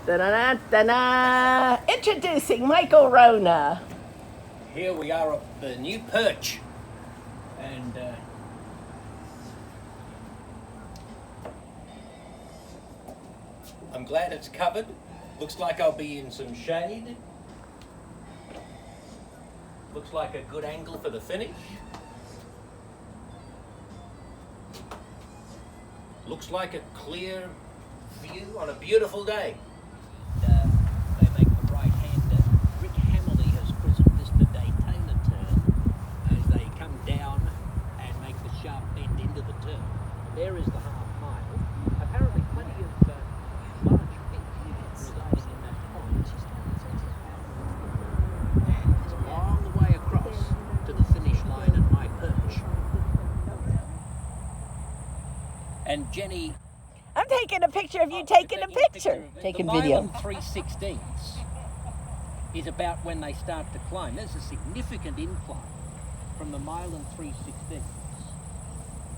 Da-da-da-da-da. Introducing Michael Wrona. Here we are at the new perch, and I'm glad it's covered. Looks like I'll be in some shade. Looks like a good angle for the finish. Looks like a clear view on a beautiful day. They make the right-hander. Rick Hammerly has christened this the Daytona turn as they come down and make the sharp bend into the turn. There is the half mile. Apparently plenty of large fish residing in that pond. And it's a long way across to the finish line at my perch. And Jenny, I'm taking a picture of you taking a picture. Taking video. The mile and 3/16 is about when they start to climb. There's a significant incline from the mile and 3/16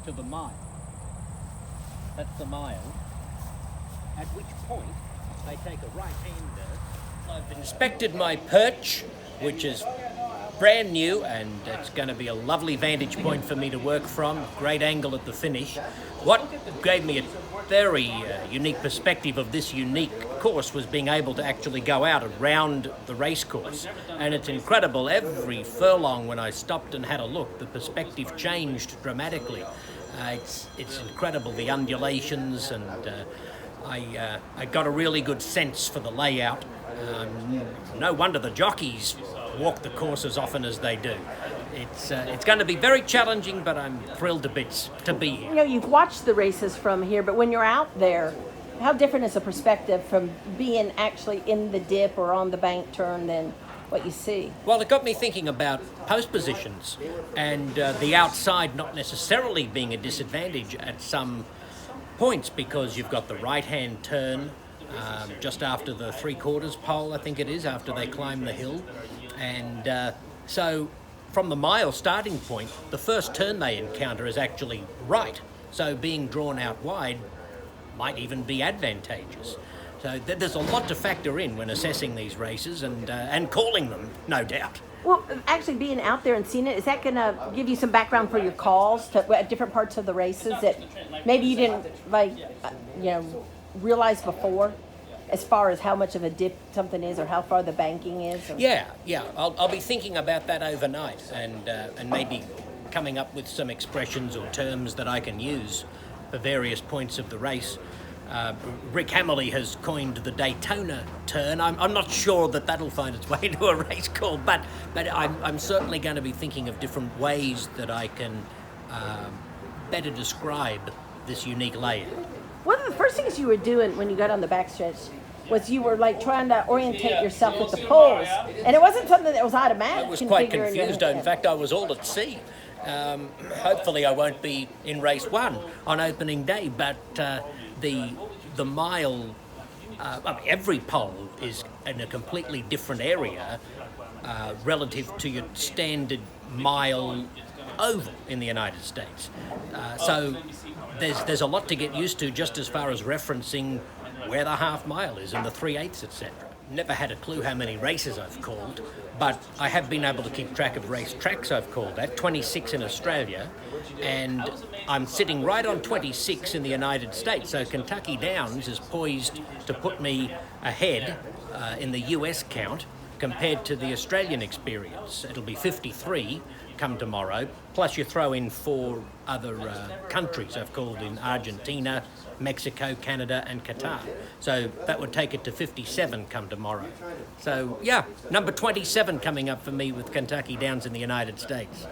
to the mile. That's the mile. At which point they take a right-hander. I've inspected my perch, which is brand new, and it's going to be a lovely vantage point for me to work from. Great angle at the finish. What gave me a very unique perspective of this unique course was being able to actually go out around the race course, and it's incredible. Every furlong when I stopped and had a look, the perspective changed dramatically. It's incredible, the undulations, and I got a really good sense for the layout. No wonder the jockeys walk the course as often as they do. It's going to be very challenging, but I'm thrilled to bits to be here. You know, you've watched the races from here, but when you're out there, how different is the perspective from being actually in the dip or on the bank turn than what you see? Well, it got me thinking about post positions and the outside not necessarily being a disadvantage at some points, because you've got the right-hand turn just after the three-quarters pole, I think it is, after they climb the hill. And so from the mile starting point, the first turn they encounter is actually right. So being drawn out wide might even be advantageous. So there's a lot to factor in when assessing these races and calling them, no doubt. Well, actually being out there and seeing it, is that going to give you some background for your calls at different parts of the races that maybe you didn't realize before, as far as how much of a dip something is or how far the banking is? Or? Yeah. I'll be thinking about that overnight and maybe coming up with some expressions or terms that I can use for various points of the race. Rick Hammerly has coined the Daytona turn. I'm not sure that that'll find its way into a race call, but I'm certainly going to be thinking of different ways that I can better describe this unique layout. One of the first things you were doing when you got on the backstretch was you were like trying to orientate yourself with the poles, and it wasn't something that was automatic. I was quite confused. In fact, I was all at sea. Hopefully I won't be in race one on opening day, but the mile, every pole is in a completely different area relative to your standard mile oval in the United States. So there's a lot to get used to, just as far as referencing where the half mile is and the 3/8, etc. Never had a clue how many races I've called, but I have been able to keep track of race tracks I've called at, 26 in Australia, and I'm sitting right on 26 in the United States, so Kentucky Downs is poised to put me ahead in the US count compared to the Australian experience. It'll be 53 come tomorrow, plus you throw in 4 other countries I've called in: Argentina, Mexico, Canada and Qatar. So that would take it to 57 come tomorrow. So yeah, number 27 coming up for me with Kentucky Downs in the United States.